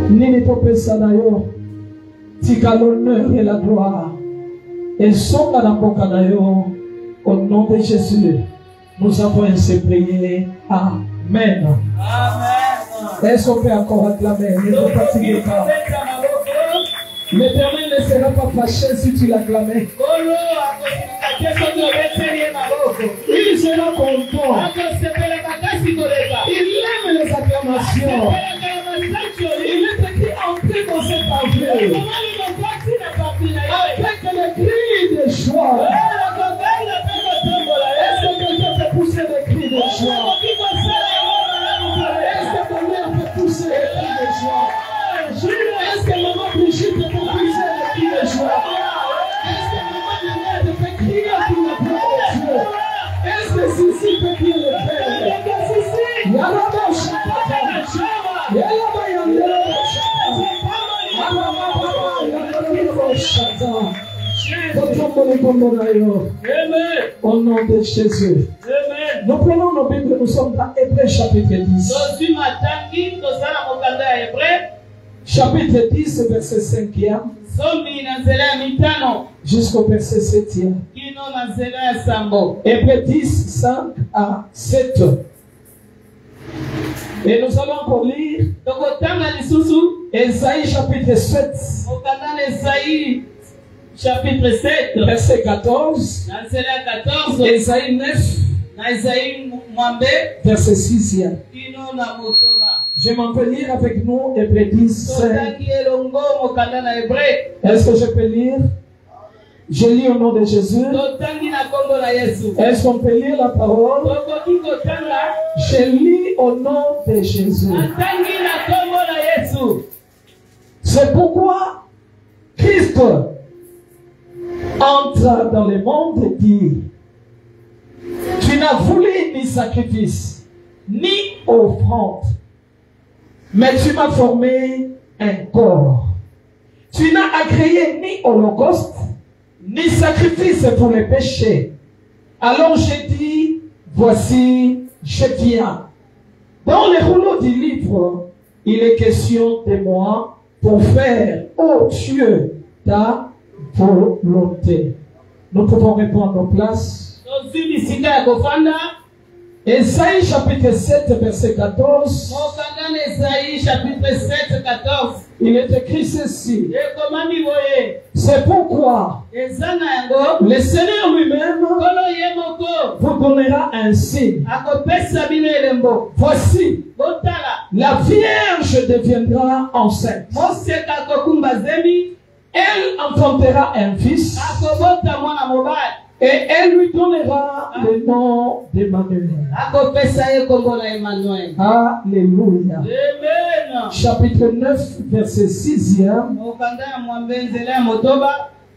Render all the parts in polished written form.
Nini popesa na yo. Tika l'honneur et la gloire. Et songa na mboka na yo. Au nom de Jésus, nous avons ainsi prié. Amen. Amen. Est-ce qu'on peut encore acclamer? Ne vous fatiguez pas. L'Éternel ne sera pas fâché si tu l'acclamais. Il sera content. Il aime les acclamations. Il est écrit entrer dans cette parole avec les cris de joie. Est-ce que quelqu'un peut pousser des cris de joie? Est-ce que ta mère peut pousser des cris de joie? Est-ce que maman Brigitte peut pousser des cris de joie? Est-ce que maman Lionel peut crier pour la gloire de Dieu? Est-ce que Sissi peut crier le Père? Yalaba Shapata, Yalaba Yandela Shapata, au nom de Jésus. Nous prenons nos Bibles, nous sommes dans Hébreux chapitre 10. Chapitre 10, verset 5e jusqu'au verset 7e. Hébreux 10, 5 à 7. Et nous allons encore lire Ésaïe chapitre 7. Chapitre 7, verset 14. Ésaïe 9, verset 6e. Je m'en peux lire avec nous Hébreux 10, 5. Est-ce que je peux lire? Je lis au nom de Jésus. Est-ce qu'on peut lire la parole? Je lis au nom de Jésus. C'est pourquoi Christ entre dans le monde et dit: tu n'as voulu ni sacrifice, ni offrande, mais tu m'as formé un corps. Tu n'as agréé ni holocauste, ni sacrifice pour les péchés. Alors j'ai dit: voici, je viens. Dans le rouleau du livre, il est question de moi pour faire, ô Dieu, ta volonté. Nous pouvons répondre à nos places. Ésaïe chapitre 7, verset 14. Il est écrit ceci: c'est pourquoi le Seigneur lui-même vous donnera un signe. Voici, la Vierge deviendra enceinte. Elle enfantera un fils et elle lui donnera le nom d'Emmanuel. Alléluia. Chapitre 9, verset 6e.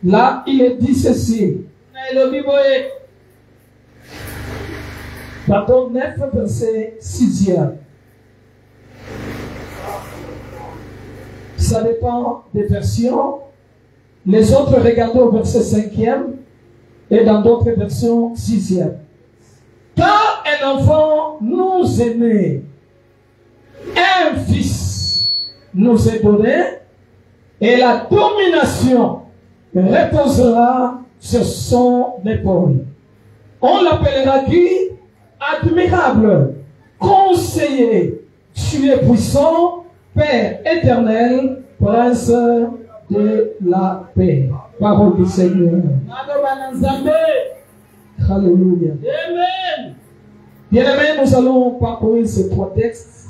Là, il est dit ceci. Pardon, 9, verset 6e. Ça dépend des versions. Les autres, regardez au verset 5e et dans d'autres versions 6e. Car un enfant nous est né, un fils nous est donné, et la domination reposera sur son épaule. On l'appellera qui? Admirable, conseiller, Dieu puissant, Père éternel, Prince de la paix. Parole du Seigneur. Alléluia. Bien-aimés, nous allons parcourir ces trois textes.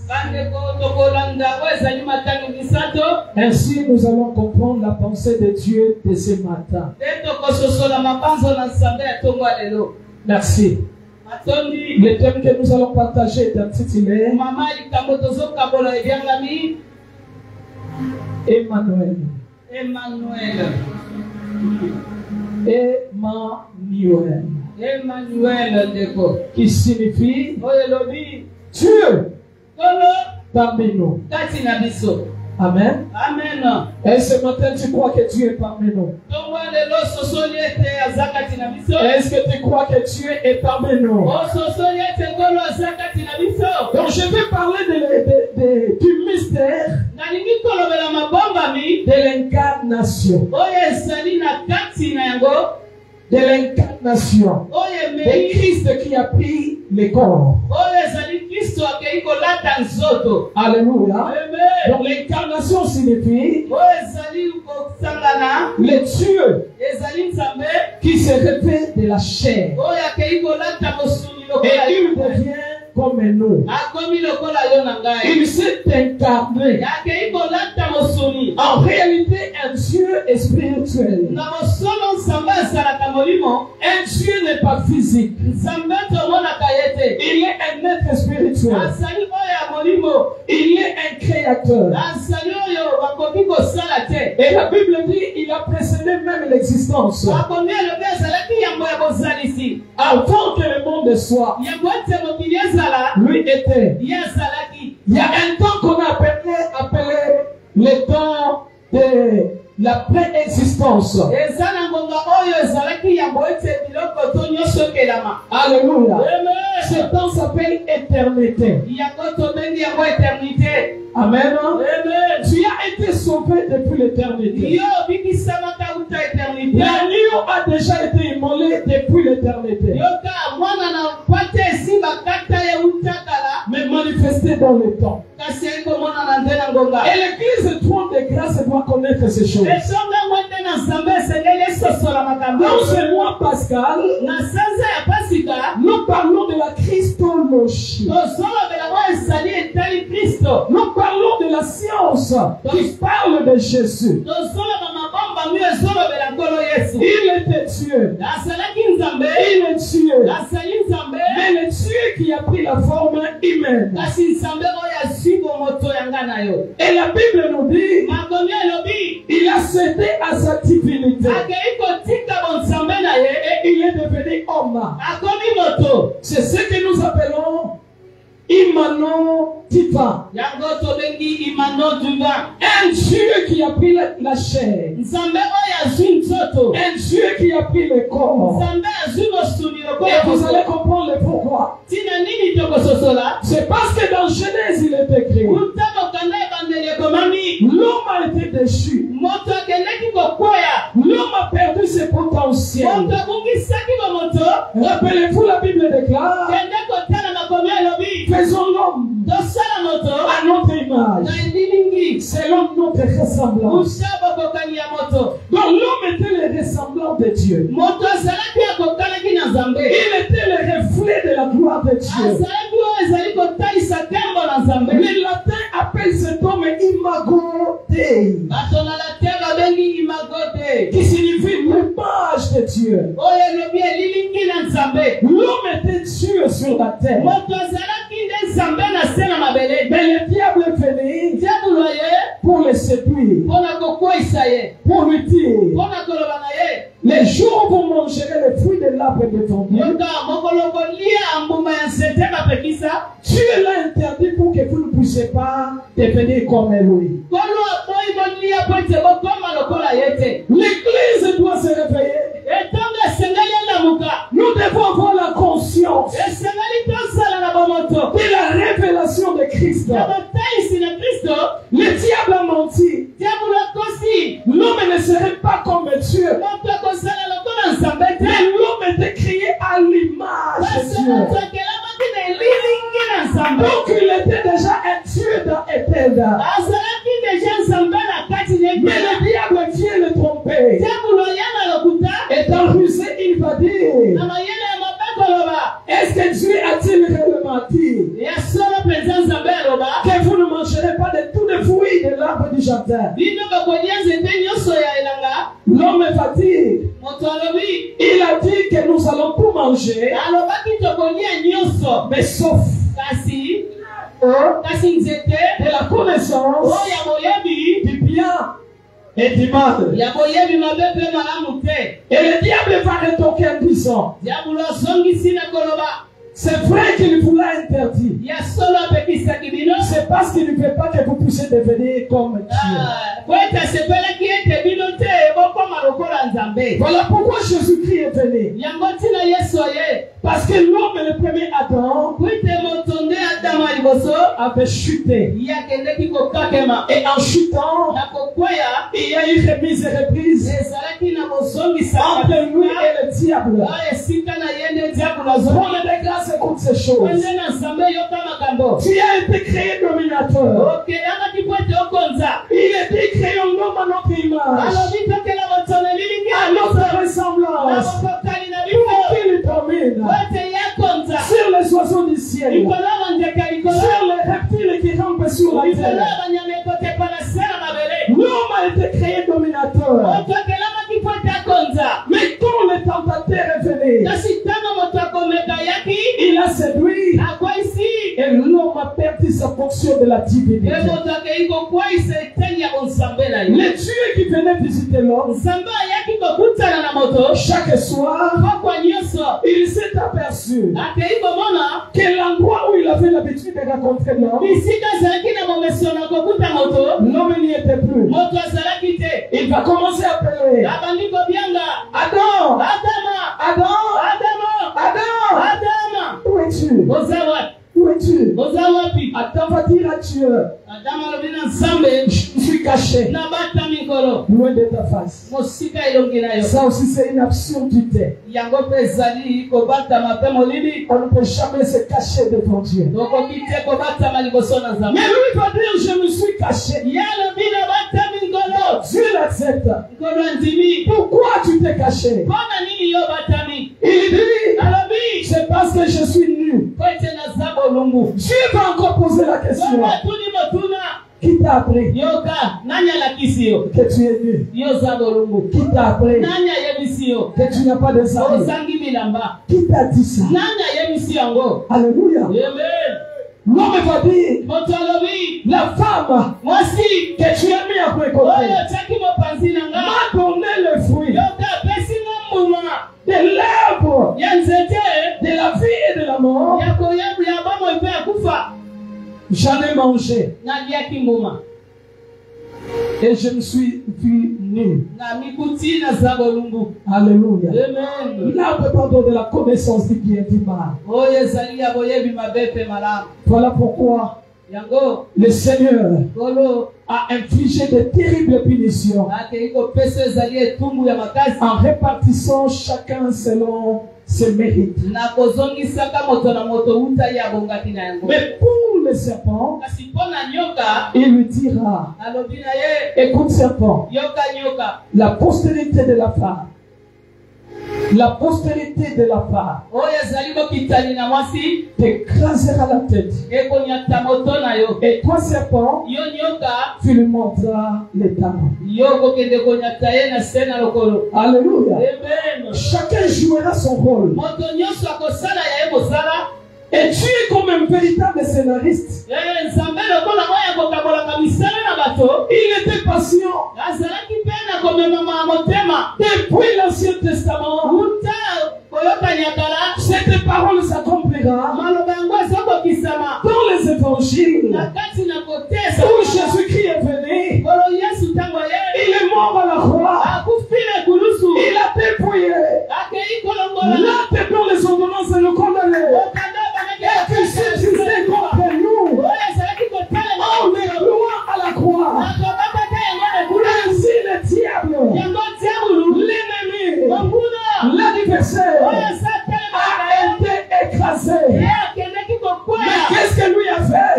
Ainsi, nous allons comprendre la pensée de Dieu de ce matin. Merci. Le thème que nous allons partager est intitulé Emmanuel. Emmanuel. Emmanuel. Emmanuel, qui signifie Dieu parmi nous. Amen. Amen. Et ce matin, tu crois que Dieu est parmi nous? Est-ce que tu crois que Dieu est parmi nous? Donc je vais parler du mystère de l'incarnation. De l'incarnation. De Christ qui a pris le corps. Alléluia. Donc l'incarnation signifie le Dieu qui se revêt de la chair. Et il devient comme nous. Il s'est incarné. En réalité, un Dieu est spirituel. Un Dieu n'est pas physique. Il est un être spirituel. Il est un créateur. Et la Bible dit il a précédé même l'existence. Avant que le monde soit, lui était. Il y a un temps qu'on a appelé le temps de la préexistence. Alléluia. Ce temps s'appelle éternité. Amen. Tu as été sauvé depuis l'éternité. L'agneau a déjà été immolé depuis l'éternité. Mais manifesté dans le temps. Et l'église trône de grâce doit connaître ces choses. Non, c'est moi, Pascal. Nous parlons de la Christologie. Nous parlons de la science qui parle de Jésus. Il était Dieu. Il est Dieu. Mais le Dieu qui a pris la forme humaine. Et la Bible nous dit, il a cédé à sa divinité. Et il est devenu homme. C'est ce que nous appelons Immanent divin. Un Dieu qui a pris la chair. Un Dieu qui a pris le corps. Et vous allez comprendre le pourquoi. C'est parce que dans Genèse il est écrit, l'homme a été déchu. L'homme a perdu ses potentiels. Rappelez-vous, la Bible déclare, faisons l'homme à notre image, selon notre ressemblance. Donc l'homme était le ressemblant de Dieu. Il était le reflet de la gloire de Dieu. Les latins appellent cet homme imago Dei, qui signifie l'image de Dieu. L'homme était Dieu sur la terre. Mais le diable est venu pour le séduire, pour lui dire, les jours où vous mangerez le fruit de l'arbre défendu, Dieu l'a interdit pour que vous ne puissiez pas devenir comme lui. L'église doit se réveiller. Nous devons avoir la conscience de la révélation de Christ. Le diable a menti. L'homme ne serait pas comme Dieu. Mais l'homme était créé à l'image de Dieu. Donc il était déjà un Dieu dans Éden. Mais le diable vient le tromper. Étant rusé, il va dire, est-ce que Dieu a-t-il réellement dit que vous ne mangerez pas de tous les fruits de l'arbre du jardin? L'homme va dire, il a dit que nous allons tout manger, mais sauf de la connaissance du bien et du mal. Et le diable va rétorquer en disant, c'est vrai qu'il vous l'a interdit. C'est parce qu'il ne veut pas que vous puissiez devenir comme Dieu. Voilà pourquoi Jésus-Christ est venu. Parce que l'homme, le premier Adam, avait chuté. Et en chutant, y a eu remise et reprise entre lui et le diable. Pour les grâces, écoute ces choses. Tu as été créé dominateur. Il est dit créé un homme à notre image, à notre ressemblance, pour qu'il domine sur les oiseaux du ciel, sur les reptiles qui rampent sur la terre. L'homme a été créé dominateur. Mais quand le tentateur est venu, il a séduit et l'homme a perdu sa fonction de la divinité. Le Dieu qui venait visiter l'homme, chaque soir, il s'est aperçu que l'endroit où il avait l'habitude de rencontrer l'homme, l'homme n'y était plus. Il va commencer à appeler Adam, Adam, Adam, Adam, où es-tu? Où es-tu? Adam va dire à Dieu, je suis caché loin de ta face. Ça aussi c'est une absurdité. On ne peut jamais se cacher devant Dieu. Mais lui va dire, je me suis caché. Dieu l'accepte. Pourquoi tu t'es caché? Il dit, c'est parce que je suis nu. Dieu va encore poser la question. Qui t'a appris que tu es nu? Qui t'a appris que tu n'as pas de sang? Qui t'a dit ça? Alléluia. L'homme va dire, la femme que tu as mis à côté m'a donné le fruit de l'arbre de la vie et de la mort. J'en ai mangé et je me suis vu nu. Alléluia. L'arbre pardon de la connaissance du bien et du mal. Voilà pourquoi le Seigneur a infligé de terribles punitions en répartissant chacun selon ses mérites. Mais pour le serpent, il lui dira, écoute serpent, la postérité de la femme, la postérité de la femme t'écrasera la tête. Et toi, serpent, tu lui montras les talons. Alléluia. Chacun jouera son rôle. Et tu es comme un véritable scénariste. Il était patient. Depuis l'Ancien Testament, cette parole s'accomplira dans les évangiles où Jésus-Christ est venu. Il est mort à la croix. Il a dépouillé. Là, dans les ordonnances et le condamné. Et tu sais, tu sais contre nous. On est loin à la croix. Ainsi le diable, l'ennemi, l'adversaire a été écrasé. Mais qu'est-ce que lui a fait?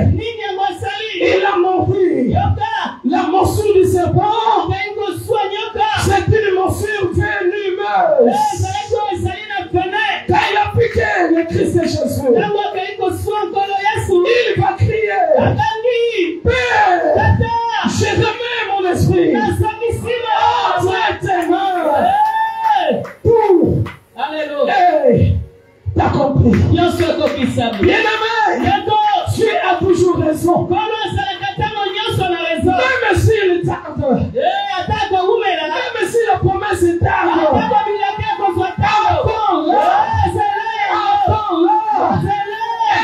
Il a mordu. La morsure du serpent, c'est une morsure venimeuse. Quand il a piqué le Christ de Jésus, il va crier, Père, je remets mon esprit entre tes mains pour t'accomplir. Bien-aimé, tu as toujours raison. Même s'il tarde, même si la promesse est tarde,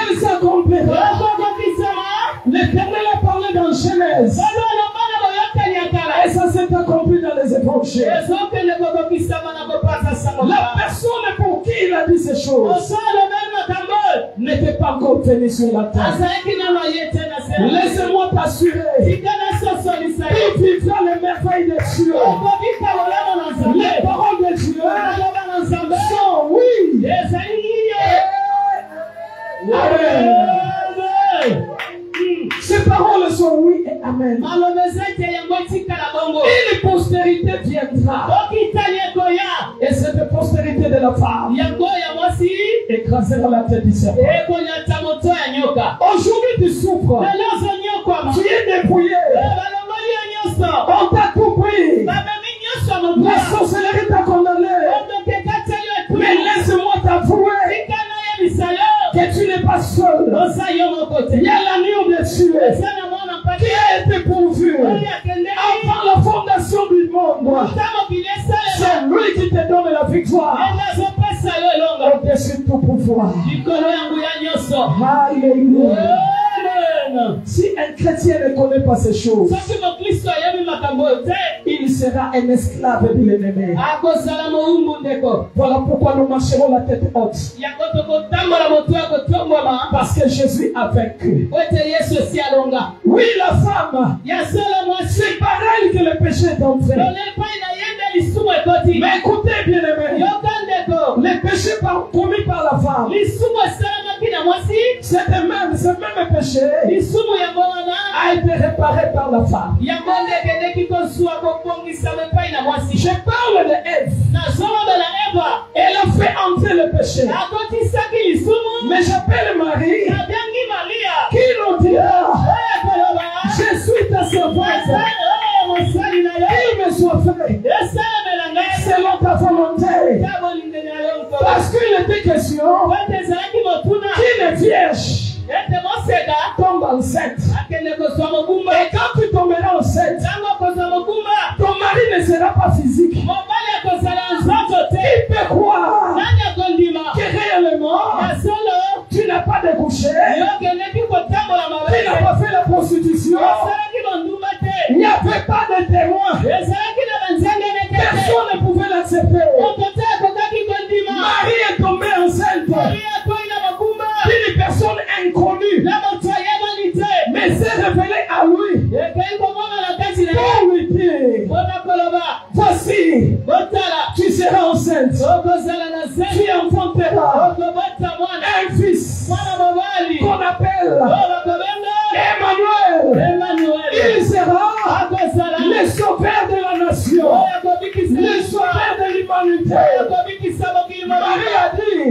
elle s'accomplira. L'Éternel a parlé dans Genèse. Et ça s'est accompli dans les évangiles. La personne pour qui il a dit ces choses n'était pas encore venue sur la terre. Laissez-moi t'assurer, il vivra les merveilles de Dieu, les paroles de Dieu sont oui. Amen. Ces paroles sont oui et amen. Et une postérité viendra. Et cette postérité de la femme écrasera la tête du serpent. Aujourd'hui tu souffres. Tu es dépouillé. On t'a tout pris. La sorcellerie t'a condamné. Mais laisse-moi t'avouer que tu n'es pas seul. Il y a l'agneau de Dieu qui a été pourvu avant la fondation du monde. C'est lui qui te donne la victoire au-dessus de tout pouvoir. Alléluia. Si un chrétien ne connaît pas ces choses, il sera un esclave de l'ennemi. Voilà pourquoi nous marcherons la tête haute. Parce que Jésus a vaincu. Oui, la femme, c'est pareil que le péché est entré. Mais écoutez, bien aimé, le péché commis par la femme, ce même péché a été réparé par la femme. Je parle de Ève. Elle a fait entrer le péché. Mais j'appelle Marie qui nous dira: je suis ta servante. Il me soit fait selon ta volonté. Parce qu'il était question qu'une vierge tombe enceinte. Et quand tu tomberas enceinte, ton mari ne sera pas physique. Il peut croire que réellement tu n'as pas découché, tu n'as pas fait la prostitution, il n'y avait pas de témoin, personne ne pouvait l'accepter. Marie est tombée enceinte d'une personne inconnue, mais s'est révélée à lui pour lui dire: voici, tu seras enceinte, tu enfanteras un fils qu'on appelle Emmanuel. Il sera le sauveur de la nation, le sauveur de l'humanité. Marie a dit: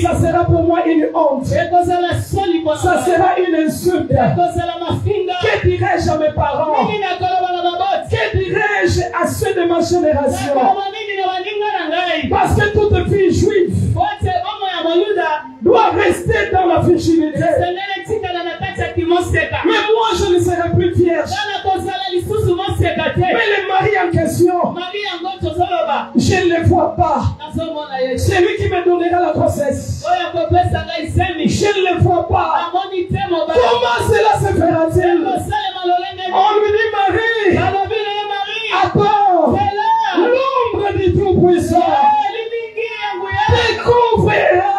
ça sera pour moi une honte, ça sera une insulte. Que dirais-je à mes parents? Que dirais-je à ceux de ma génération? Parce que toute fille juive doit rester dans la virginité. Mais moi je ne serai plus vierge. Mais le mari en question, je ne le vois pas. C'est lui qui me donnera la grossesse. Je ne le vois pas. Comment cela se fera-t-il? On lui dit: Marie, attends, l'ombre du Tout-Puissant découvrira.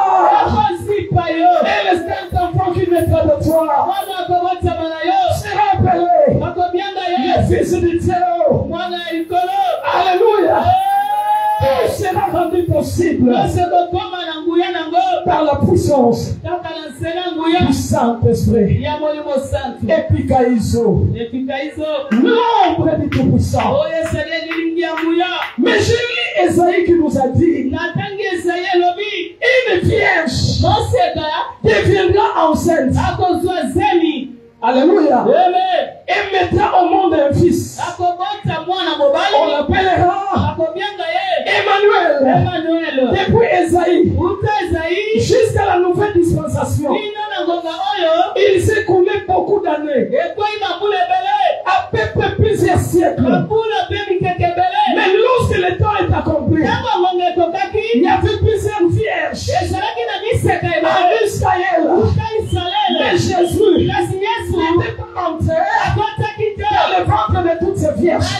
Et le Saint-Enfant qui naîtra de toi sera appelé le Fils du Dieu. Alléluia. Tout sera rendu possible par la puissance du Saint-Esprit. Epikaïso, l'ombre du Tout-Puissant. Mais j'ai lu Esaïe qui nous a dit: une vierge deviendra enceinte. Alléluia. Et mettra au monde un fils. On l'appellera Emmanuel. Depuis Esaïe jusqu'à la nouvelle dispensation, il s'est écoulé beaucoup d'années, à peu près plusieurs siècles. Mais lorsque le temps est accompli, il y avait plusieurs vierges en Israël. Mais Jésus n'était pas entré dans le ventre de toutes ces vierges.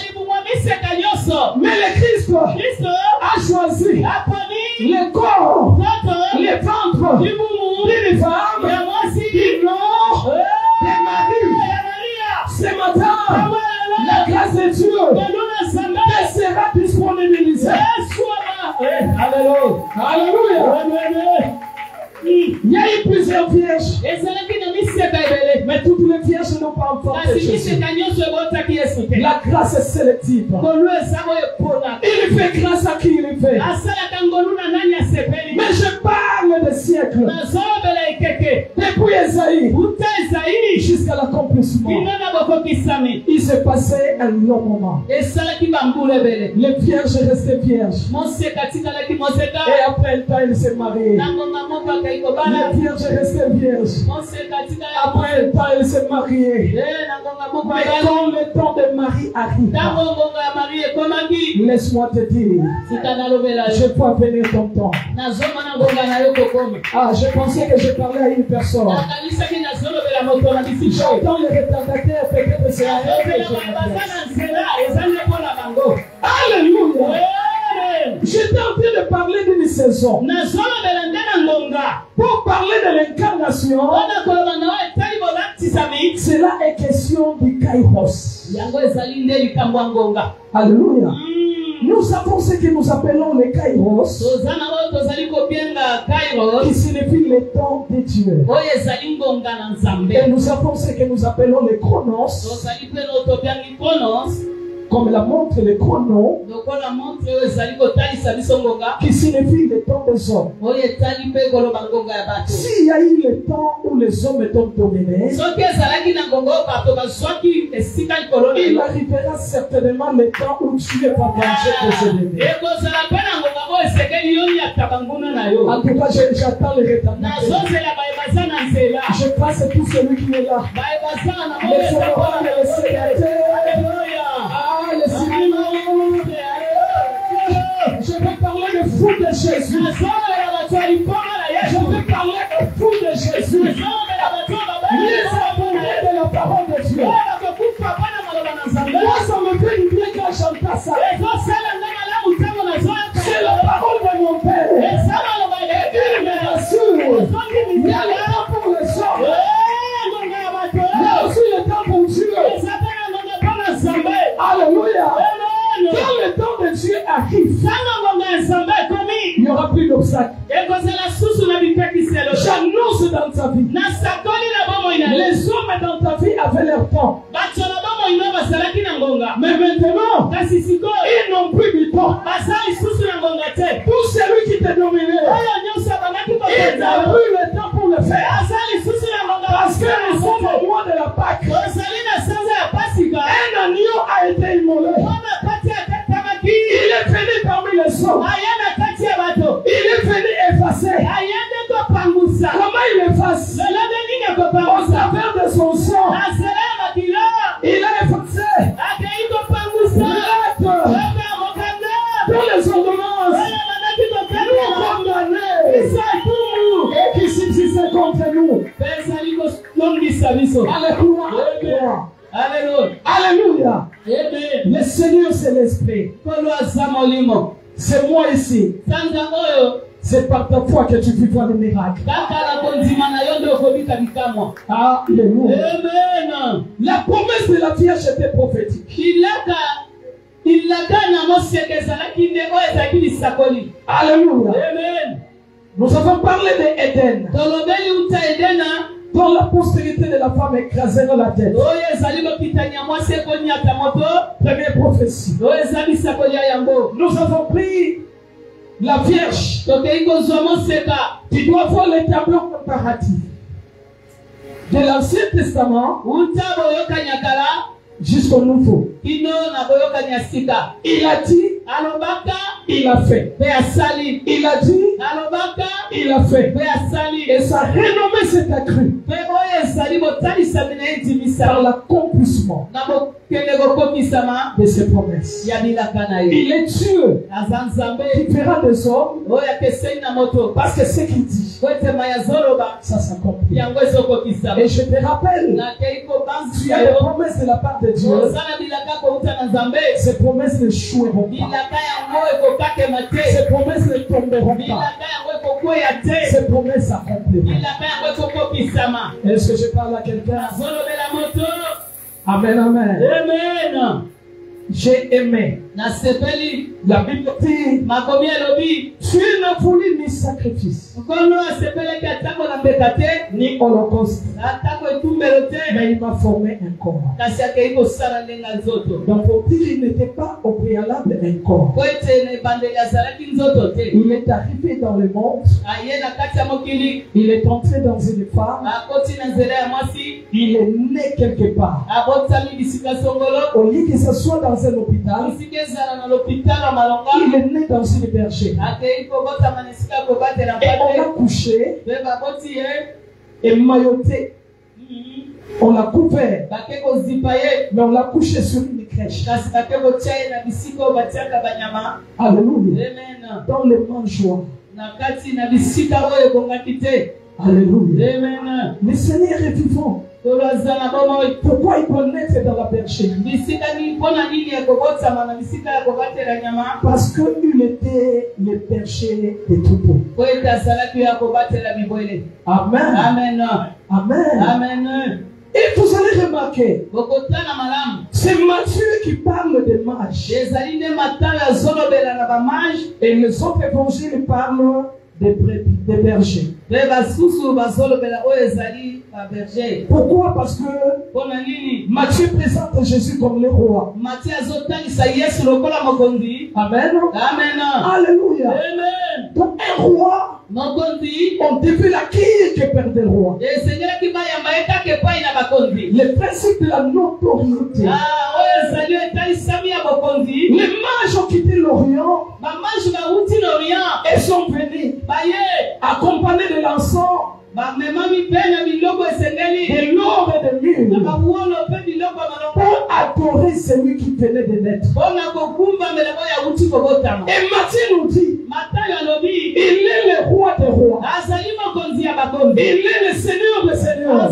Mais le Christ a choisi le corps, le ventre d'une femme, du nom de Marie. Ce matin, la grâce de Dieu Alléluia. Alléluia. Il y a eu plusieurs vierges. Mais toutes les vierges n'ont pas enfanté Jésus. La grâce est sélective. Il fait grâce à qui il fait. Mais je parle des siècles. Depuis Esaïe jusqu'à l'accomplissement. Il s'est passé un long moment. Les vierges restaient vierges. Et après le temps, il s'est marié. Les vierges restaient vierges. Après le temps, il s'est marié. Mais quand le temps de Marie arrive, laisse-moi te dire, je vois venir ton temps. Ah, je pensais que je parlais à une personne. J'entends les retardataires, peut-être c'est à eux que je m'adresse. Alléluia. J'étais en train de parler d'une saison. Pour parler de l'incarnation, cela est question du Kairos. Alléluia. Nous avons ce que nous appelons le Kairos, qui signifie le temps de Dieu. Et nous avons ce que nous appelons le Chronos, comme la montre le chrono, qui signifie le temps des hommes. S'il y a eu le temps où les hommes ont dominé, il arrivera certainement le temps où Dieu va venger tes ennemis. En tout cas, j'attends le retardataire. Je passe tout celui qui est là. Les honorables et les sénateurs. Je vais parler de fou de Jésus. Je vais parler de fou de Jésus. Les abonnés de la parole de Dieu. Moi, ça me fait du bien quand j'entends ça. C'est la parole de mon Père. Et il me rassure. Il y a le temps pour les hommes. Il y a aussi le temps pour Dieu. Alléluia. Quand le temps de Dieu arrive, il n'y aura plus d'obstacles. J'annonce dans ta vie. Les hommes dans ta vie avaient leur temps. Mais maintenant, ils n'ont plus du temps. Pour celui qui t'a dominé, il n'a plus le temps pour le faire. Parce que nous sommes au mois de la Pâque. Un agneau a été immolé. Il est venu parmi les hommes. Il est venu effacer. Comment il efface? Au travers de son sang. Il a effacé l'acte pour les ordonnances. Nous condamnés et qui subsistent contre nous. Alléluia. Alléluia. Le Seigneur, c'est l'Esprit. C'est moi ici. C'est par ta foi que tu vivras le miracle. Alléluia. La promesse de la Vierge était prophétique. Alléluia. Nous avons parlé d'Éden. Dans la postérité de la femme écrasera la tête. Première prophétie. Nous avons pris la Vierge. Tu dois voir les tableaux comparatifs de l'Ancien Testament jusqu'au Nouveau. Il a dit, il a fait. Il a dit, il a fait. Et sa renommée s'est accrue par l'accomplissement de ses promesses. Il est Dieu qui fera des hommes parce que ce qu'il dit, ça s'accomplit. Et je te rappelle, tu as des promesses de la part de Dieu. Ces promesses ne joueront pas. Ces promesses ne tomberont pas. Ces promesses s'accompliront. Est-ce que je parle à quelqu'un? Amen, amen. J'ai aimé La Bible dit, tu n'as voulu ni sacrifice, ni holocauste, mais il m'a formé un corps. Donc pour dire qu'il n'était pas au préalable un corps. Il est arrivé dans le monde, il est entré dans une femme, il est né quelque part. Au lieu que ce soit dans un hôpital, il est né dans une bergerie. Et on l'a couché et mailloté. On l'a couvert, mais on l'a couché sur une crèche. Alléluia. Dans les mangeoires. Alléluia. Le Seigneur est vivant. Pourquoi il doit naître dans la bergerie? Parce qu'il était le berger des troupeaux. Amen. Amen. Amen. Et vous allez remarquer, c'est Matthieu qui parle des mages. Et les autres évangiles parlent des bergers. Pourquoi? Parce que Matthieu présente Jésus comme le roi. Amen. Amen. Alléluia. Donc un roi, on devait l'acquérir que perdait le roi. Le principe de la notoriété. Les mages ont quitté l'Orient et sont venus accompagnés de l'encens, de l'or et de l'huile pour adorer celui qui venait de naître. Et Matthieu nous dit, il est le roi des rois, il est le seigneur des seigneurs,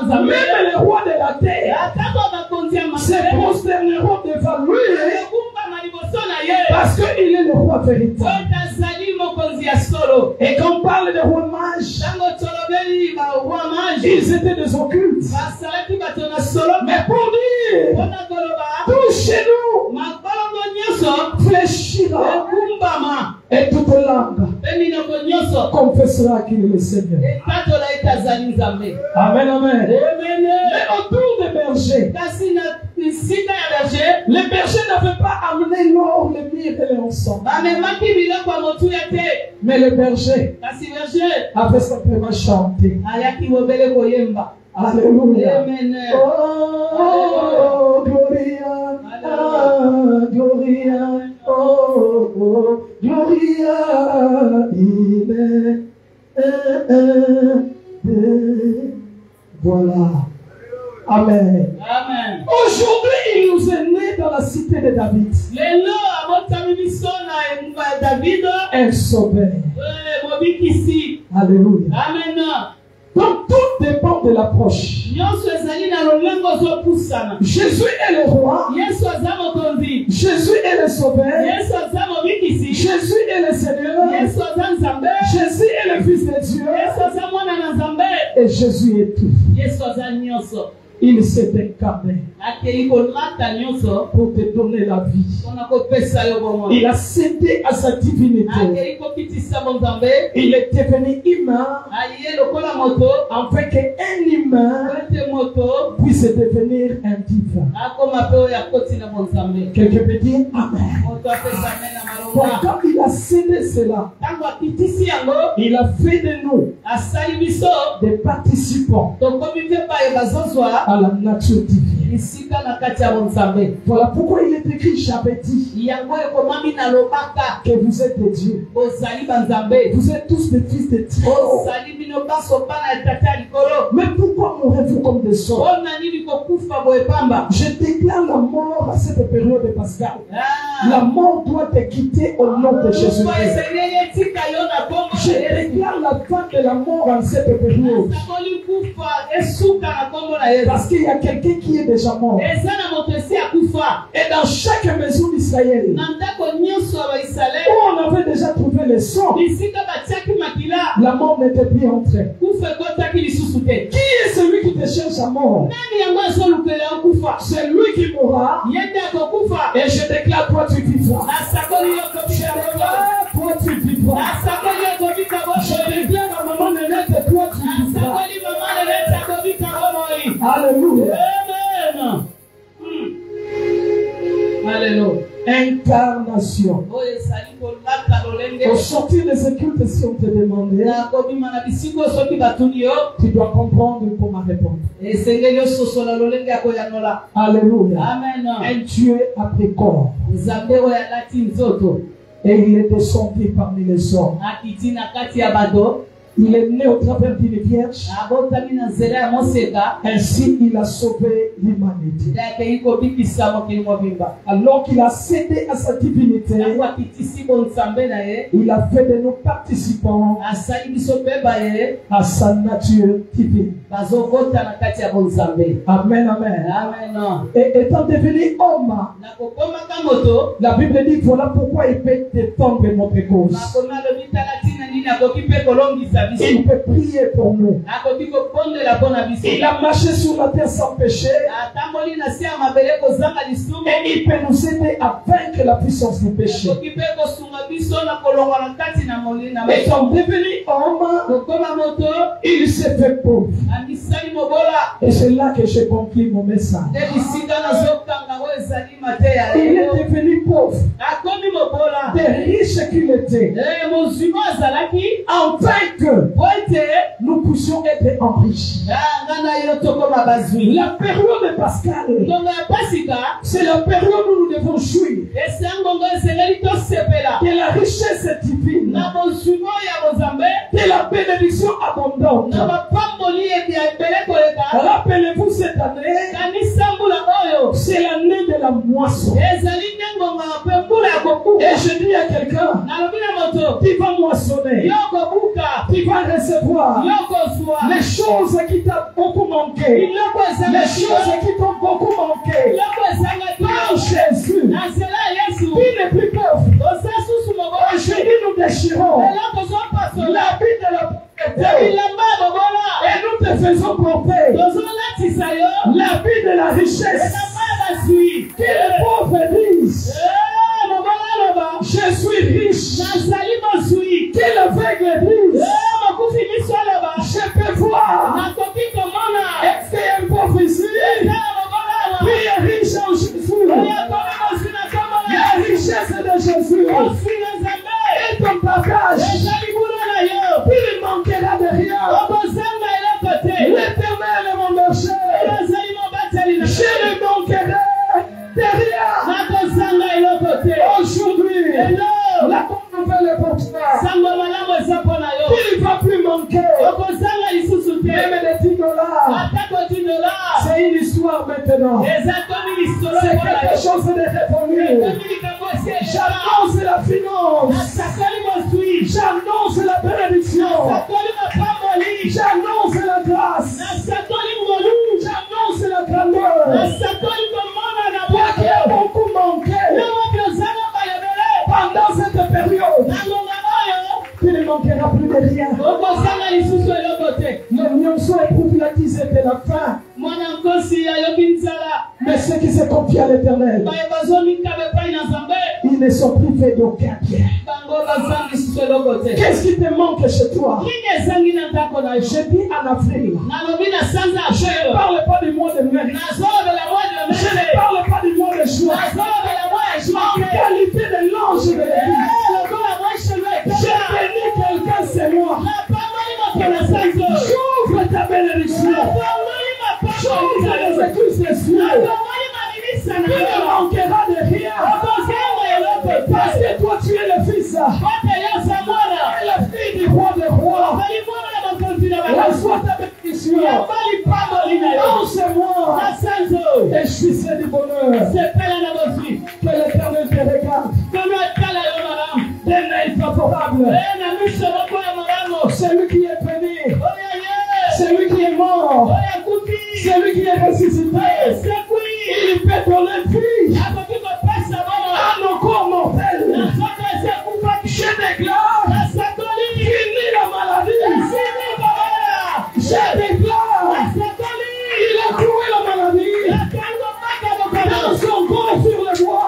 même le roi de la terre se prosterneront devant lui parce qu'il est le roi véritable. Et quand on parle de rois mages, ils étaient des occultes. Mais pour dire, tout chez nous fléchira et toute langue confessera qu'il est le Seigneur. Amen, amen. Mais autour des bergers, les bergers n'avaient pas amené l'or, le myrrhe et l'encens. Mais les bergers avaient simplement chanté. Alléluia. Oh, Gloria, Gloria, oh, Gloria, il est. Voilà. Amen. Amen. Aujourd'hui, il nous est né dans la cité de David un sauveur. Alléluia. Amen. Donc tout dépend de l'approche. Jésus est le roi. Jésus est le sauveur. Jésus est le Seigneur. Jésus est le Fils de Dieu. Et Jésus est tout. Il s'est incarné pour te donner la vie. Il a cédé à sa divinité. Il est devenu humain afin qu'un humain puisse devenir un divin. Quelqu'un peut dire Amen. Donc, quand il a cédé cela, il a fait de nous des participants à la nature divine. Voilà pourquoi il est écrit, j'avais dit que vous êtes des dieux. Vous êtes tous des fils de Dieu. Mais pourquoi mourrez-vous comme des sorts? Je déclare la mort à cette période de Pascal. La mort doit te quitter au nom de Jésus-Christ. Je déclare la fin de la mort en cette période. Parce qu'il y a quelqu'un qui est déjà mort. Et dans chaque maison d'Israël, où on avait déjà trouvé le sang, la mort n'était plus entrée. Qui est celui qui te cherche à mort? C'est lui qui mourra Et je déclare, toi tu vivras. Toi tu vivras. Je déclare à maman Nénette, toi tu vivras. Alléluia. Alléluia. Incarnation. Au sortir de ce culte, si on te demandait, tu dois comprendre comment répondre. Alléluia. Un Dieu après corps. Et il est descendu parmi les hommes. Il est né au travers d'une vierge. Ainsi, il a sauvé l'humanité. Alors qu'il a cédé à sa divinité, il a fait de nous participants à sa nature divine. Amen, amen. Et étant devenu homme, la Bible dit, voilà pourquoi il peut défendre notre cause. Il peut prier pour nous. Il a marché sur la terre sans péché. Et il peut nous aider à vaincre la puissance du péché. Étant devenu homme, il s'est fait pauvre. Et c'est là que j'ai compris mon message. Il est devenu pauvre. Des riches qu'il était. Afin que nous puissions être enrichis. La période pascale, c'est la période où nous devons jouir de la richesse divine, de la bénédiction abondante. Rappelez-vous cette année, c'est l'année de la moisson. Et je dis à quelqu'un, tu vas moissonner, tu vas recevoir les choses qui t'ont beaucoup manqué, les choses qui t'ont beaucoup manqué. Par Jésus, tu n'es plus pauvre. Aujourd'hui, nous déchirons l'habit de la pauvreté et nous te faisons porter l'habit de la richesse. Que les pauvres disent, je suis riche. Que l'aveugle dise, je peux voir. Est-ce qu'il y a un pauvre ici? Qui est riche en Jésus? La richesse de Jésus est ton partage. Il ne manquera de rien. L'Éternel est mon berger. Je ne manquerai de rien. Aujourd'hui, la bonne nouvelle est pour toi. Il ne va plus manquer. Même les $10. C'est une histoire maintenant. C'est quelque chose de révolu. J'annonce la finance. J'annonce la bénédiction. J'annonce la grâce. J'annonce la grandeur. Toi qui as beaucoup manqué pendant cette période, tu ne manqueras plus de rien. L'union soit éprouvatisée de la faim. Mais ceux qui se confient à l'Éternel, ils ne sont privés d'aucun bien. Qu'est-ce qui te manque chez toi? Je dis en Afrique. Je ne parle pas du mois de mai. Je ne parle pas du mois de juin. En qualité de l'ange de l'Église, je bénis quelqu'un, c'est moi. J'ouvre ta bénédiction. J'ouvre les écluses des cieux. Tu ne manqueras de rien. Parce que toi, tu es le fils. Et la fille du roi des rois. Reçois ta bénédiction. Non, c'est moi. Et je suis seul du bonheur. Que l'Éternel te regarde. D'un œil favorable. Celui qui est béni. Celui qui est mort. Celui qui est ressuscité. Il peut donner vie à nos corps mortels. Je déclare, fini la maladie. Je déclare, il a cloué la maladie dans son corps sur le bois.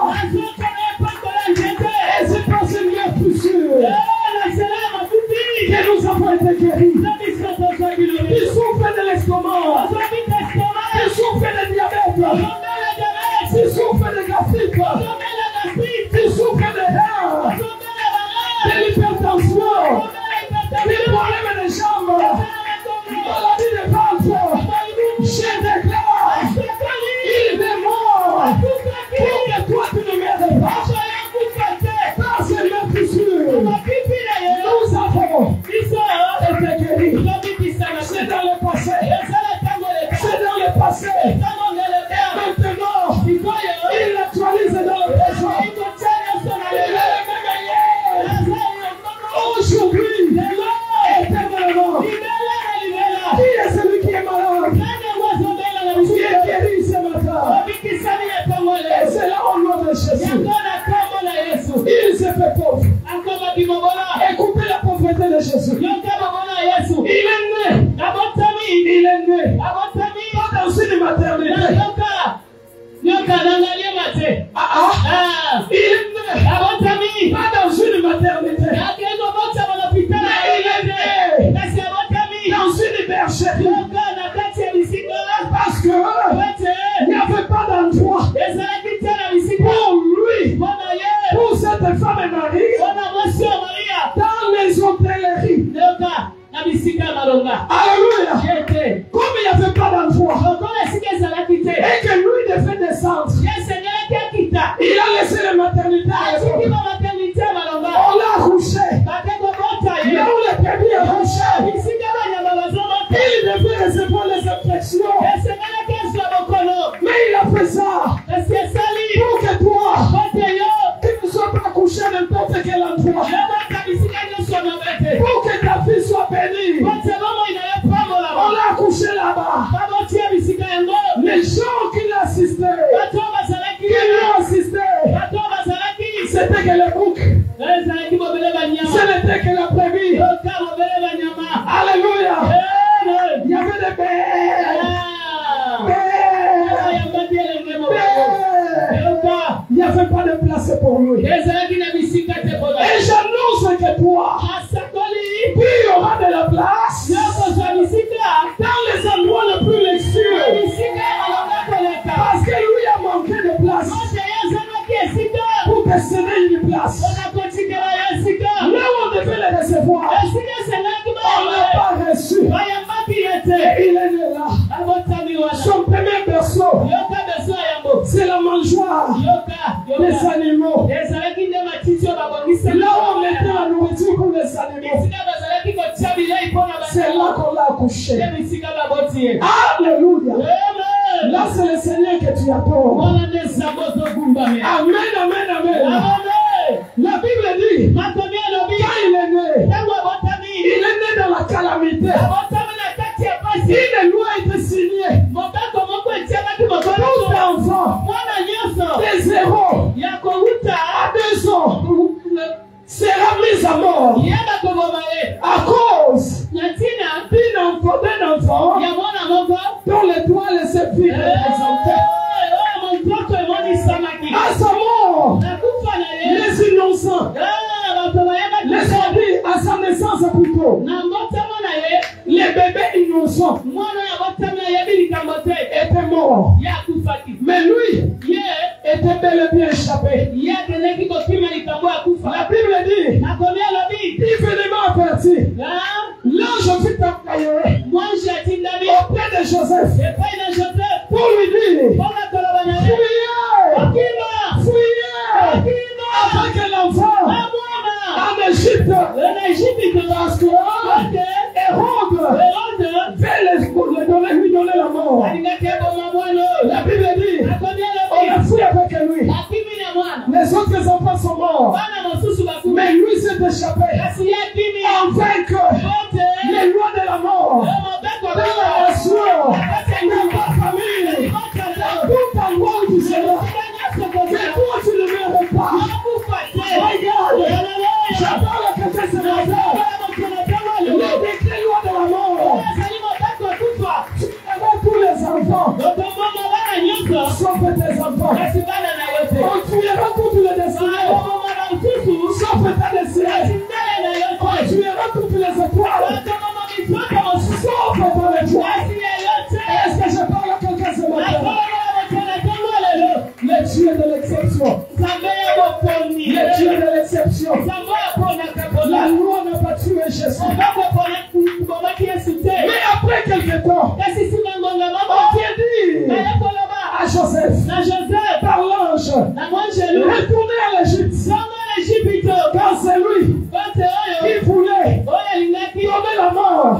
souffres de gastrite, tu souffres de haine, de l'hypertension, des problèmes de jambes, maladie de ventre, je déclare, il est mort pour que toi tu ne meurs pas. Par ces meurtrissures, nous avons été guéris. C'est dans le passé. C'est dans le passé. Maintenant, il actualise dans le présent. Il est le même hier. Aujourd'hui, éternellement. Qui est celui qui est malade? Qui est guéri ce matin? Et c'est là au nom de Jésus. Il s'est fait pauvre. Écoutez la pauvreté de Jésus. Il est né. Il est né. Pas dans une maternité. Il est né. Pas dans une maternité. Mais il est né dans une bergerie. Parce que il n'y avait pas d'endroit pour lui, pour cette femme Marie, dans les hôtelleries. Alléluia. Comme il n'y avait pas d'endroit et que lui devait descendre, il a laissé la maternité. On l'a couché. Là où les bébés ont couché, il devait recevoir les infections. Mais il a fait ça pour que toi, tu ne sois pas couché à n'importe quel endroit. Pour que ta fille soit bénie. On l'a couché là-bas. Les gens qui l'assistaient, c'était que le bouc. Ce n'était que la brebis. Alléluia. Il y avait des bêtes. Il n'y avait pas de place pour lui. Et j'annonce que toi, il y aura de la place dans les endroits les plus luxueux. Parce que lui a manqué de place pour te céder une place. Là où on devait le recevoir, on n'a pas reçu. Et il est né là. Son premier berceau, c'est la mangeoire des animaux. Là où on mettait la nourriture pour les animaux, c'est là qu'on l'a accouché. Alléluia. Là, c'est le Seigneur que tu adores. Amen, amen, amen. La Bible dit, quand il est né, il est né dans la calamité. Une loi a été signée. Tout enfant de 0 à 2 ans sera mis à mort à cause d'un enfant dont les doigts laissaient vivre représentés. À sa mort, les innocents, les sortis à sa naissance plutôt, les bébés innocents étaient morts. Mais lui était bel et bien échappé. La Bible dit, il venait m'avertir. L'ange fut envoyé auprès de Joseph pour lui dire, fuyez avec l'enfant en Égypte. Parce que Hérode veut lui donner la mort. La Bible dit, on a fui avec lui. Les autres enfants sont morts. Mais lui s'est échappé. Afin que les lois de la mort, de la nation, de ta famille, tout endroit où tu seras, que toi tu ne verras pas. Regarde, j'adore que c'est ce matin. Les lois de la mort. Tu verras tous les enfants. Sauf tes enfants. On tuera toutes les destinées. Sauf ta destinée. On tuera toutes les étoiles. Dieu de l'exception. Le Dieu de l'exception. La loi n'a pas tué Jésus. Mais après quelque temps, on vient dire à Joseph, par l'ange, retournez à l'Égypte. Car c'est lui qui voulait donner la mort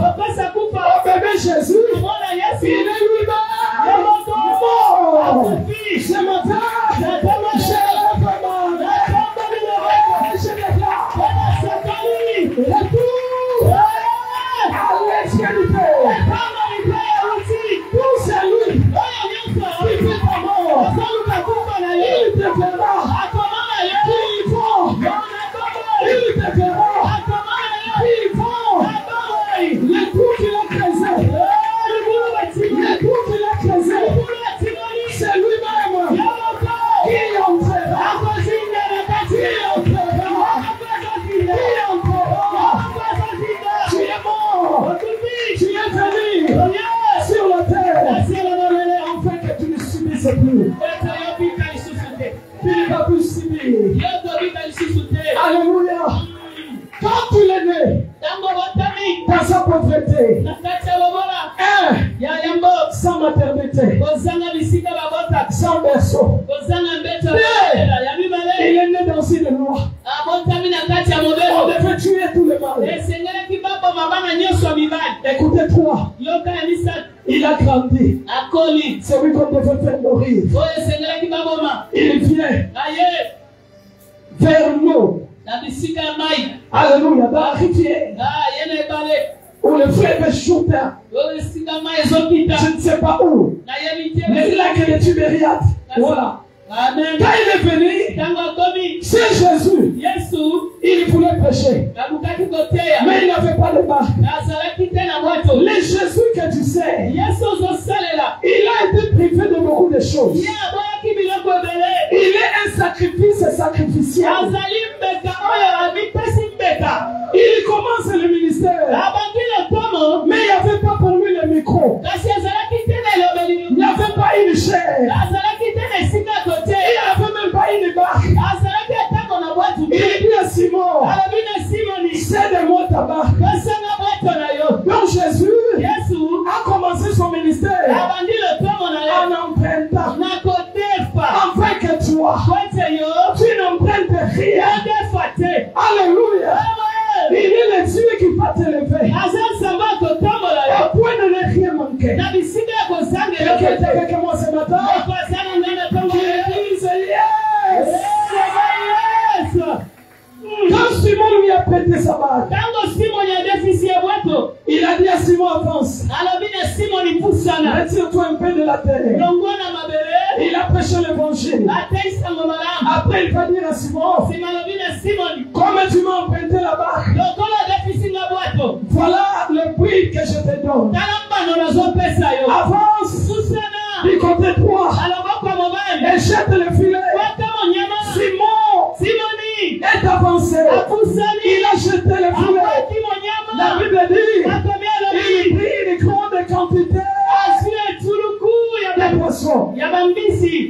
au bébé Jésus. Il est lui-même mort. Ce matin, je lève ma main. Je déclare retour à l'extrémité. Pour celui qui fait ta mort, il te fera vivant. Il te fera vivant. Les coups qu'il a creusés, les coups qu'il a creusés, c'est lui-même qui entrera. Tu es mort. Tu es venu sur la terre afin que tu ne subisses plus. Tu ne vas plus subir. Alléluia. Quand tu l'es né dans sa pauvreté, sans maternité, sans berceau, il est né dans une loi. On devait tuer tout le mal. Écoutez-toi. Il a grandi. Celui qu'on devait faire mourir. Il vient vers nous. Alléluia. Dans la rivière. Où le frère Jourdain. Je ne sais pas où. Mais il a que les Tibériades. Voilà. Amen. Quand il est venu, c'est Jésus. Il voulait prêcher. Mais il n'avait pas de marque. Le Jésus que tu sais, il a été privé de beaucoup de choses. Il est un sacrifice sacrificiel. Il commence le ministère. Mais il n'y avait pas pour lui le micro. Il n'y avait pas une chair. Il n'avait même pas une barque. Il dit à Simon, c'est de moi ta barque. Donc Jésus a commencé son ministère en empruntant. Afin que toi, tu n'empruntes rien. Alléluia. Il est le Dieu qui va t'élever. Au point de ne rien manquer. Quelqu'un était avec moi ce matin. Qui disent yes. Quand Simon lui a prêté sa barque, il a dit à Simon avance. Retire-toi un peu de la terre. Il a prêché l'évangile. Après il va dire à Simon, comme tu m'as emprunté la barque, voilà le prix que je te donne. Avance du côté droit et jette le filet. Simon est avancé. Il a jeté le filet. La Bible dit il prit une grande quantité de poissons.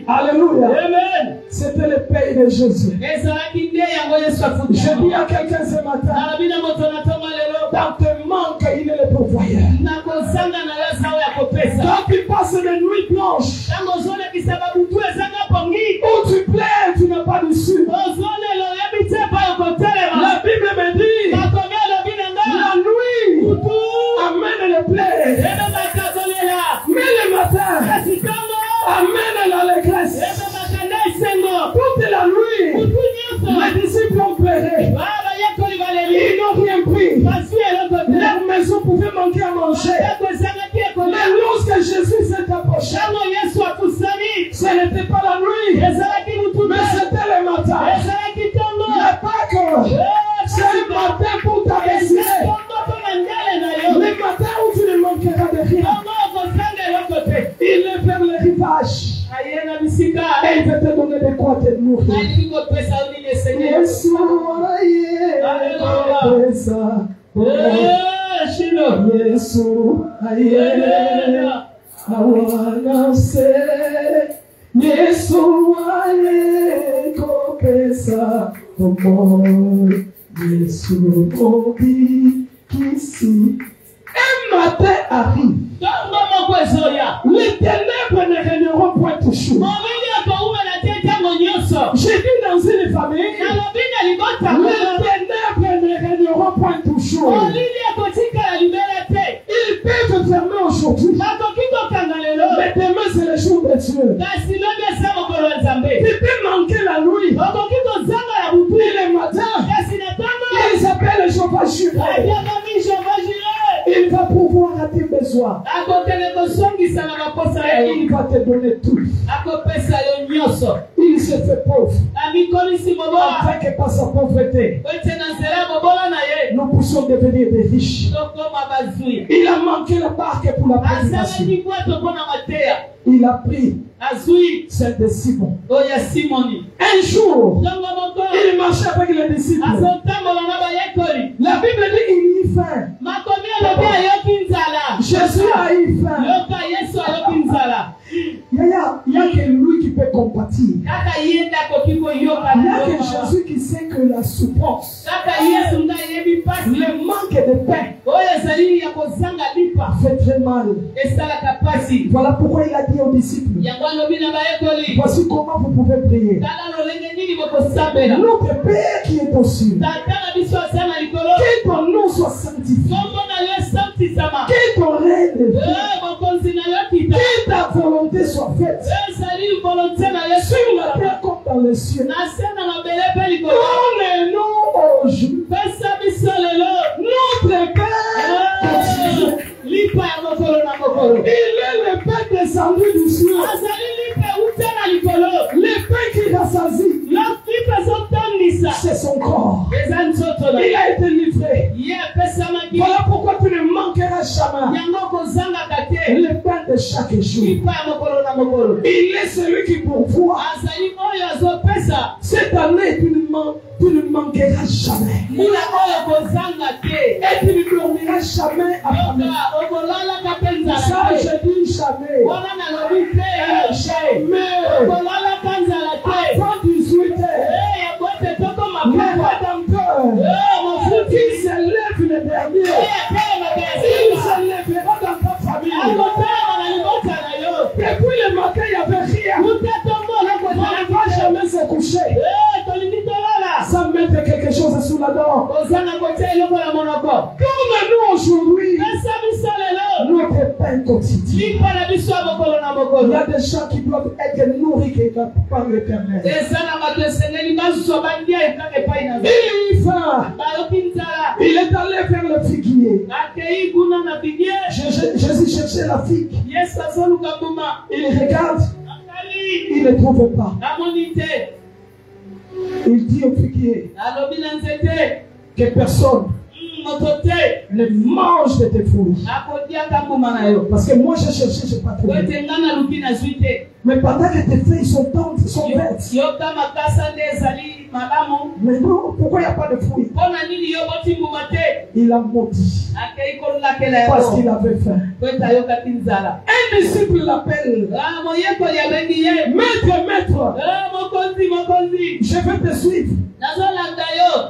Alléluia. Amen. C'était le pays de Jésus. Je dis à quelqu'un ce matin, dans tes manques, il est le pourvoyeur. Quand tu passes les nuits blanches, où tu plais, tu n'as pas d'issue. La Bible me dit, la nuit amène le plaie, mais le matin amène l'allégresse. Toute la nuit, les disciples ont pleuré. Ils n'ont rien pris. Leur maison pouvait manquer à manger. Mais lorsque Jésus s'est approché, ce n'était pas la nuit, mais c'était le matin. La Pâque, c'est le matin pour ta destinée. Le matin où tu ne manqueras de rien. Il est vers le rivage. Et il veut te donner de quoi te nourrir. Yesu, I wanna say Yesu alekopesa Omo Yesu mobi kisi. Un matin arrive. Les ténèbres ne régneront point toujours. J'ai dit dans une famille, les ténèbres ne régneront point toujours. Ils peuvent fermer aujourd'hui. Mais demain c'est le jour de Dieu. Tu peux manquer la nuit. Et le matin, il s'appelle Jehovah Jireh. Il va pouvoir à tes besoins. Et il va te donner tout. Il se fait pauvre. Afin que par sa pauvreté, nous puissions devenir des riches. Il a manqué la barque pour la prédication. Il a pris celle de Simon. Un jour, il marchait avec les disciples. La Bible dit qu'il y faim. Jésus a eu faim. Il n'y a que lui qui peut compatir. Il n'y a que Jésus qui sait que la souffrance, le manque de pain fait très mal. Voilà pourquoi il a dit aux disciples, voici comment vous pouvez prier. Notre Père qui est aux cieux, que ton nom soit sanctifié, que ton règne vienne, que ta volonté soit faite sur la terre comme dans les cieux. Donne-nous aujourd'hui notre Père. Il est le Père descendu du ciel. Le pain qui rassasie, c'est son corps. Il a été livré. Voilà pourquoi tu ne manqueras jamais le pain de chaque jour. Il est celui qui pourvoit. Cette année, tu ne manqueras jamais. Et tu ne dormiras jamais à famille. Ça, je dis jamais. Jamais. Avant 18 heures, le Rédempteur, il se lève le dernier. Il se lèvera dans ta famille. Depuis le matin, il n'y avait rien. On ne va jamais se coucher sans mettre quelque chose sous la dent. Donne-nous aujourd'hui notre pain quotidien. Il y a des gens qui doivent être nourris par l'Éternel. Il est allé vers le figuier. Jésus cherchait la figue. Il regarde. Il ne trouve pas. Il dit au figuier que personne ne mange de tes fruits. Parce que moi j'ai cherché, je n'ai pas trouvé. Mais pendant que tes feuilles sont vertes. Mais non, pourquoi il n'y a pas de fruits? Il a maudit. Parce qu'il avait faim. Un disciple l'appelle. Maître, je vais te suivre.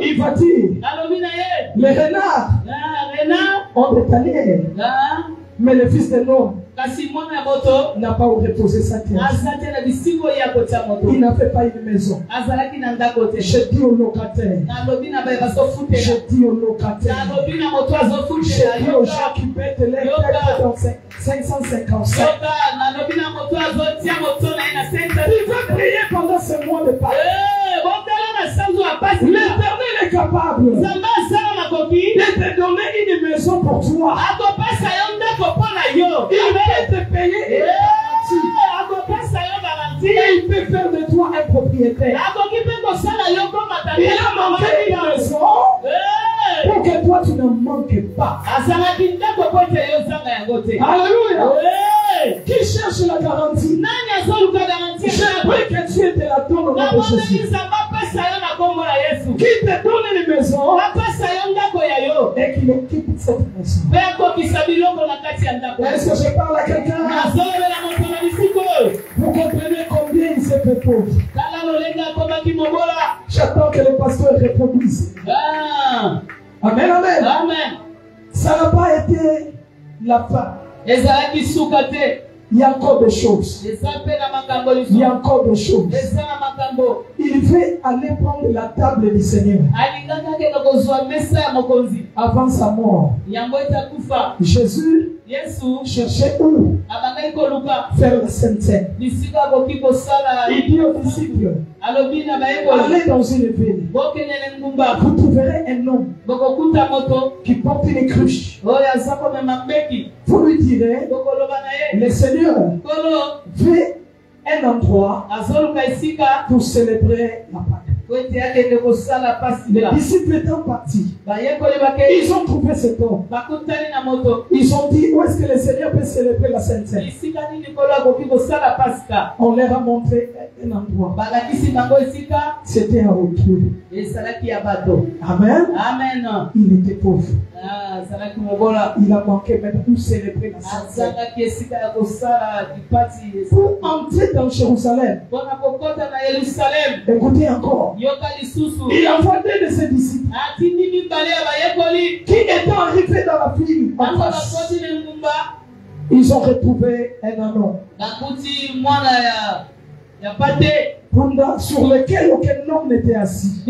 Il va dire, les renards ont des tanières, mais le fils de l'homme n'a pas où reposer sa tête. Il n'a fait pas une maison. Je dis aux locataires, je dis aux locataires, je dis aux gens qui mettent les têtes dans 555. Il va prier pendant ce mois de Pâques. L'Éternel est capable de te donner une maison pour toi. Il peut te payer et il peut faire de toi un propriétaire. Il a manqué une maison pour que toi tu ne manques pas. Alléluia. Qui cherche la garantie? Je prie que Dieu te la donne au nom de Jésus. Qui te donne une maison et qu'il occupe cette maison. Est-ce que je parle à quelqu'un? Vous comprenez combien peu pauvre. J'attends que le pasteur reproduise. Amen, amen. Ça n'a pas été la fin. Il y a encore des choses. Il y a encore des choses. Il veut aller prendre la table du Seigneur. Avant sa mort, Jésus cherchait où faire la Sainte Seine. Il dit aux disciples, allez dans une ville. Vous trouverez un homme qui porte une cruche. Vous lui direz, le Seigneur veut un endroit pour célébrer la Pâque. Les disciples étant partis, ils ont trouvé cet homme. Ils ont dit, où est-ce que le Seigneur peut célébrer la Sainte Seine? On leur a montré un endroit. C'était un retour. Amen. Il était pauvre. Il a manqué même pour célébrer la Sainte Seine. Pour entrer dans Jérusalem, écoutez encore. Il a envoyé de ses disciples qui étant arrivés dans la ville en face, ils ont retrouvé un anneau sur lequel aucun homme n'était assis.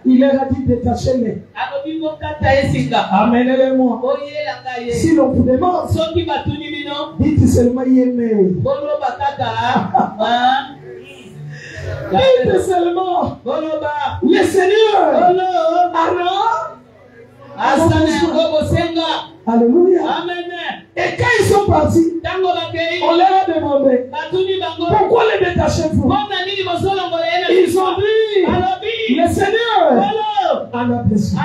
Il leur a dit, détachez-les, amenez-les-moi. Si l'on vous demande, dites seulement Yémé. Dites seulement le Seigneur. Alléluia. Et quand ils sont partis, on leur a demandé, pourquoi les détachez-vous? Ils ont dit, le Seigneur en a besoin.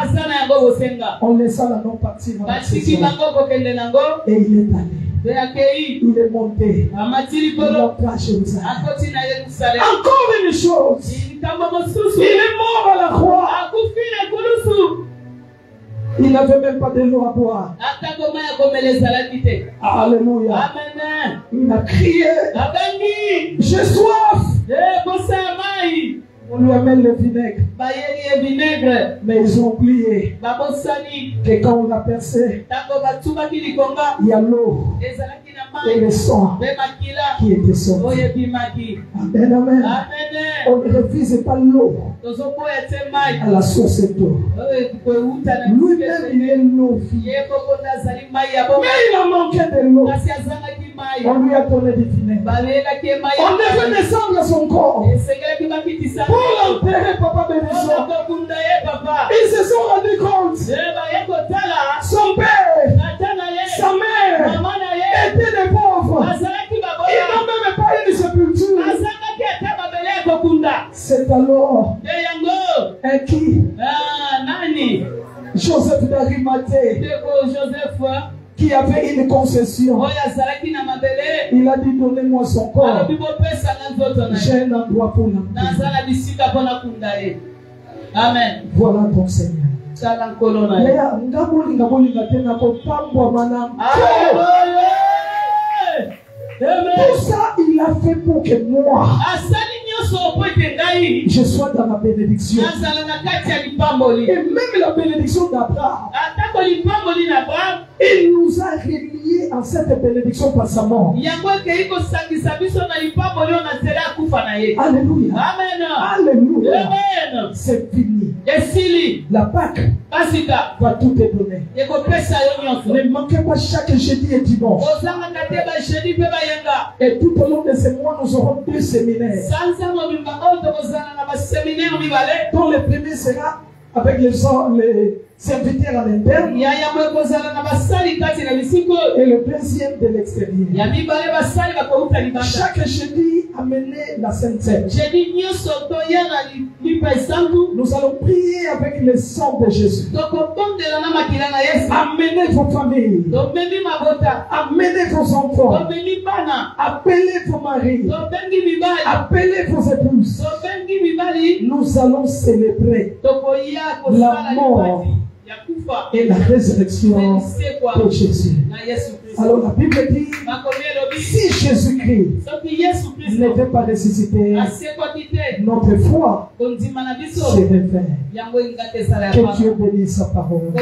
On laissa l'anneau partir et il est allé. Il est monté. Il entra à Jérusalem. Encore une chose. Il est mort à la croix. Il n'avait même pas de l'eau à boire. Alléluia. Il a crié, j'ai soif. On lui amène le vinaigre. Mais ils ont oublié que quand on a percé, il y a l'eau et le sang qui était sorti. Amen, amen. On ne refuse pas l'eau à la source d'eau. Lui-même, il est l'eau. Mais il a manqué de l'eau. On lui a donné du vinaigre. On devait descendre son corps pour l'enterrer, Papa Bénédiction. Ils se sont rendus compte. Son père, sa mère étaient des pauvres. Ils n'ont même pas eu de sépulture. C'est alors un qui? Joseph d'Arimathée, qui avait une concession. Il a dit, donnez-moi son corps. J'ai un endroit pour l'enterrer. Amen. Voilà ton Seigneur. Tout ça, il a fait pour que moi, je sois dans la bénédiction. Et même la bénédiction d'Abraham, il nous a reliés en cette bénédiction par sa mort. Alléluia. Alléluia. C'est fini. La Pâque va tout te donner. Ne manquez pas chaque jeudi et dimanche. Et tout au long de ces mois, nous aurons 2 séminaires. Dont le premier sera avec les serviteurs à l'interne et le deuxième de l'extérieur. Chaque jeudi, amenez la Sainte Seine. Nous allons prier avec le sang de Jésus. Amenez vos familles. Amenez vos enfants. Appelez vos maris. Appelez vos épouses. Nous allons célébrer la mort et la résurrection de Jésus. Alors la Bible dit, si Jésus-Christ n'était pas ressuscité, notre foi serait vaine. Que Dieu bénisse sa parole.